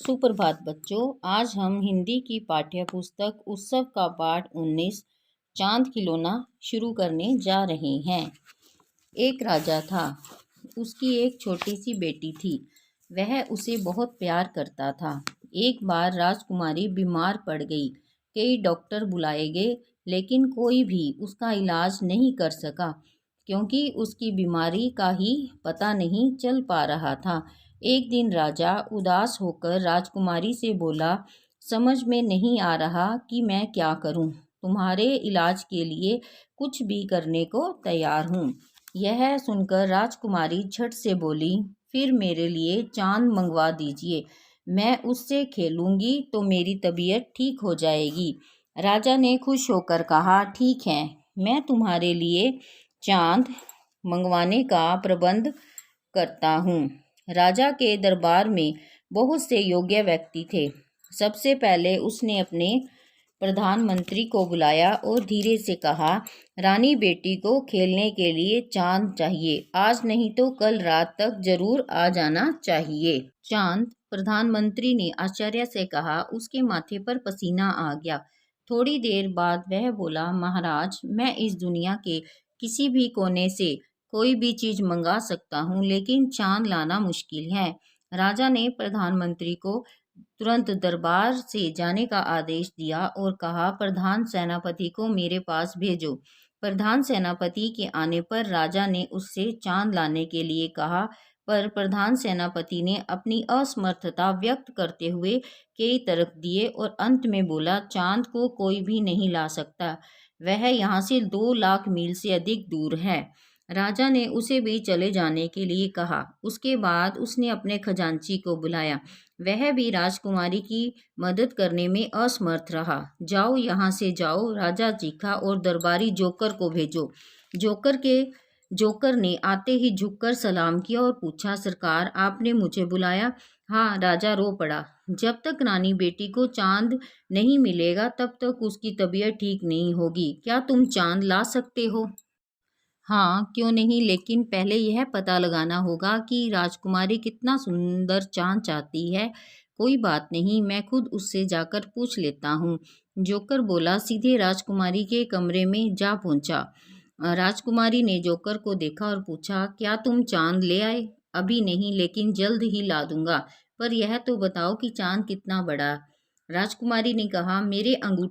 सुप्रभात बच्चों। आज हम हिंदी की पाठ्य पुस्तक उत्सव का पाठ 19 चांद खिलौना शुरू करने जा रहे हैं। एक राजा था। उसकी एक छोटी सी बेटी थी। वह उसे बहुत प्यार करता था। एक बार राजकुमारी बीमार पड़ गई। कई डॉक्टर बुलाए गए, लेकिन कोई भी उसका इलाज नहीं कर सका, क्योंकि उसकी बीमारी का ही पता नहीं चल पा रहा था। एक दिन राजा उदास होकर राजकुमारी से बोला, समझ में नहीं आ रहा कि मैं क्या करूं। तुम्हारे इलाज के लिए कुछ भी करने को तैयार हूं। यह सुनकर राजकुमारी झट से बोली, फिर मेरे लिए चांद मंगवा दीजिए। मैं उससे खेलूंगी तो मेरी तबीयत ठीक हो जाएगी। राजा ने खुश होकर कहा, ठीक है, मैं तुम्हारे लिए चांद मंगवाने का प्रबंध करता हूँ। राजा के दरबार में बहुत से योग्य व्यक्ति थे। सबसे पहले उसने अपने प्रधानमंत्री को बुलाया और धीरे से कहा, रानी बेटी को खेलने के लिए चांद चाहिए। आज नहीं तो कल रात तक जरूर आ जाना चाहिए। चांद? प्रधानमंत्री ने आश्चर्य से कहा। उसके माथे पर पसीना आ गया। थोड़ी देर बाद वह बोला, महाराज, मैं इस दुनिया के किसी भी कोने से कोई भी चीज मंगा सकता हूँ, लेकिन चांद लाना मुश्किल है। राजा ने प्रधानमंत्री को तुरंत दरबार से जाने का आदेश दिया और कहा, प्रधान सेनापति को मेरे पास भेजो। प्रधान सेनापति के आने पर राजा ने उससे चांद लाने के लिए कहा, पर प्रधान सेनापति ने अपनी असमर्थता व्यक्त करते हुए कई तर्क दिए और अंत में बोला, चांद को कोई भी नहीं ला सकता। वह यहाँ से 2 लाख मील से अधिक दूर है। राजा ने उसे भी चले जाने के लिए कहा। उसके बाद उसने अपने खजांची को बुलाया। वह भी राजकुमारी की मदद करने में असमर्थ रहा। जाओ, यहाँ से जाओ, राजा चीखा, और दरबारी जोकर को भेजो। जोकर ने आते ही झुककर सलाम किया और पूछा, सरकार, आपने मुझे बुलाया? हाँ, राजा रो पड़ा। जब तक रानी बेटी को चांद नहीं मिलेगा, तब तक उसकी तबीयत ठीक नहीं होगी। क्या तुम चांद ला सकते हो? हाँ, क्यों नहीं, लेकिन पहले यह पता लगाना होगा कि राजकुमारी कितना सुंदर चांद चाहती है। कोई बात नहीं, मैं खुद उससे जाकर पूछ लेता हूँ। जोकर बोला। सीधे राजकुमारी के कमरे में जा पहुंचा। राजकुमारी ने जोकर को देखा और पूछा, क्या तुम चांद ले आए? अभी नहीं, लेकिन जल्द ही ला दूंगा। पर यह तो बताओ कि चांद कितना बड़ा? राजकुमारी ने कहा, मेरे अंगूठे